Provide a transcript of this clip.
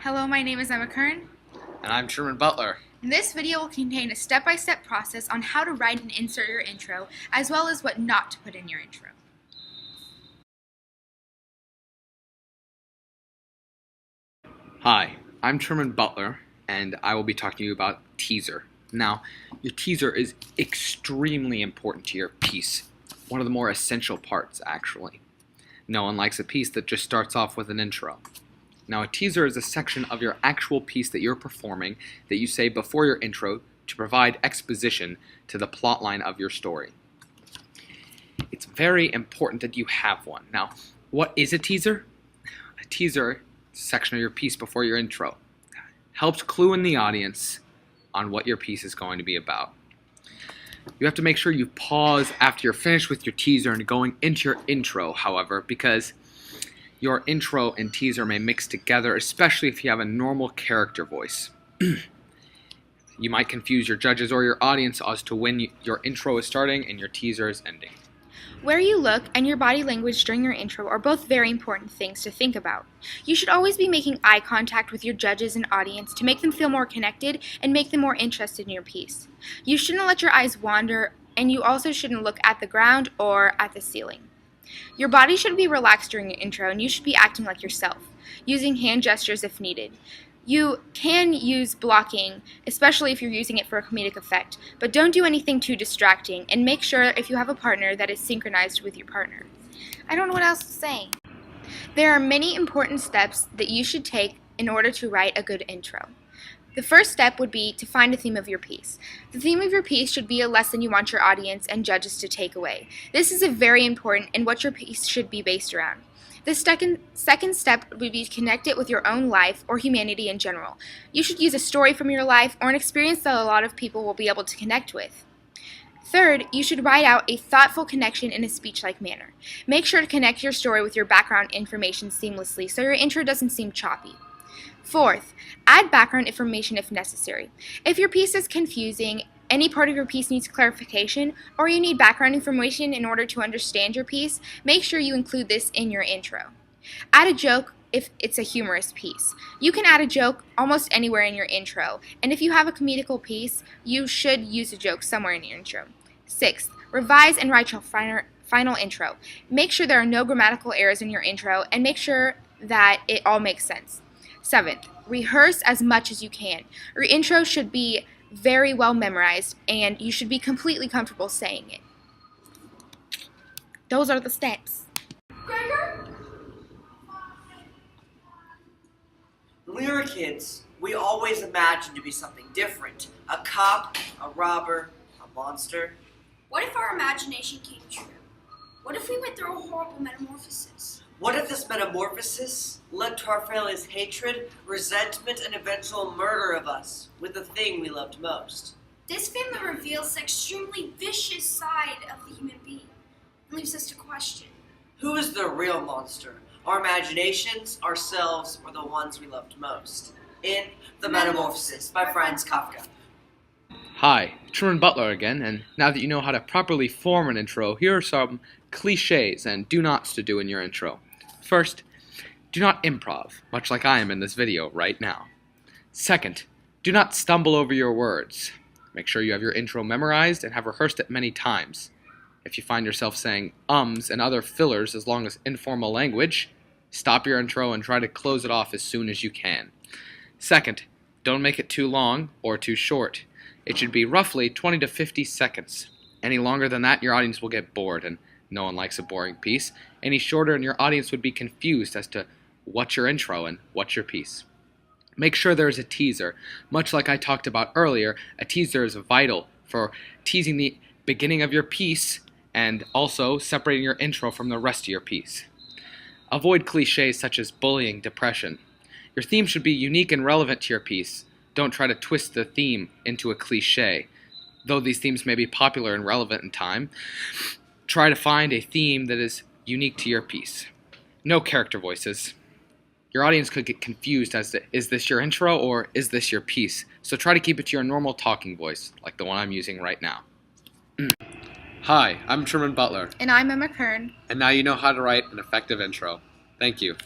Hello, my name is Emma Kern. And I'm Truman Butler. This video will contain a step-by-step process on how to write and insert your intro, as well as what not to put in your intro. Hi, I'm Truman Butler, and I will be talking to you about teaser. Now, your teaser is extremely important to your piece. One of the more essential parts, actually. No one likes a piece that just starts off with an intro. Now, a teaser is a section of your actual piece that you're performing that you say before your intro to provide exposition to the plot line of your story. It's very important that you have one. Now, what is a teaser? A teaser is a section of your piece before your intro. Helps clue in the audience on what your piece is going to be about. You have to make sure you pause after you're finished with your teaser and going into your intro, however, because your intro and teaser may mix together, especially if you have a normal character voice. You might confuse your judges or your audience as to when your intro is starting and your teaser is ending. Where you look and your body language during your intro are both very important things to think about. You should always be making eye contact with your judges and audience to make them feel more connected and make them more interested in your piece. You shouldn't let your eyes wander, and you also shouldn't look at the ground or at the ceiling. Your body should be relaxed during your intro, and you should be acting like yourself, using hand gestures if needed. You can use blocking, especially if you're using it for a comedic effect, but don't do anything too distracting, and make sure if you have a partner that is synchronized with your partner. I don't know what else to say. There are many important steps that you should take in order to write a good intro. The first step would be to find a theme of your piece. The theme of your piece should be a lesson you want your audience and judges to take away. This is very important in what your piece should be based around. The second step would be to connect it with your own life or humanity in general. You should use a story from your life or an experience that a lot of people will be able to connect with. Third, you should write out a thoughtful connection in a speech-like manner. Make sure to connect your story with your background information seamlessly so your intro doesn't seem choppy. Fourth, add background information if necessary. If your piece is confusing, any part of your piece needs clarification, or you need background information in order to understand your piece, make sure you include this in your intro. Add a joke if it's a humorous piece. You can add a joke almost anywhere in your intro, and if you have a comedical piece, you should use a joke somewhere in your intro. Sixth, revise and write your final intro. Make sure there are no grammatical errors in your intro, and make sure that it all makes sense. Seventh, rehearse as much as you can. Your intro should be very well memorized, and you should be completely comfortable saying it. Those are the steps. When we were kids, we always imagined to be something different. A cop, a robber, a monster. What if our imagination came true? What if we went through a horrible metamorphosis? What if this metamorphosis led to our family's hatred, resentment, and eventual murder of us with the thing we loved most? This family reveals the extremely vicious side of the human being and leaves us to question. Who is the real monster? Our imaginations, ourselves, or the ones we loved most? In The Metamorphosis by Franz Kafka. Hi, Truman Butler again, and now that you know how to properly form an intro, here are some cliches and do-nots to do in your intro. First, do not improv, much like I am in this video right now. Second, do not stumble over your words. Make sure you have your intro memorized and have rehearsed it many times. If you find yourself saying ums and other fillers as long as informal language, stop your intro and try to close it off as soon as you can. Second, don't make it too long or too short. It should be roughly 20 to 50 seconds. Any longer than that, your audience will get bored, and no one likes a boring piece. Any shorter and your audience would be confused as to what's your intro and what's your piece. Make sure there is a teaser. Much like I talked about earlier, a teaser is vital for teasing the beginning of your piece and also separating your intro from the rest of your piece. Avoid cliches such as bullying, depression. Your theme should be unique and relevant to your piece. Don't try to twist the theme into a cliche. Though these themes may be popular and relevant in time, try to find a theme that is unique to your piece. No character voices. Your audience could get confused as to, is this your intro or is this your piece? So try to keep it to your normal talking voice, like the one I'm using right now. Hi, I'm Truman Butler. And I'm Emma Kern. And now you know how to write an effective intro. Thank you.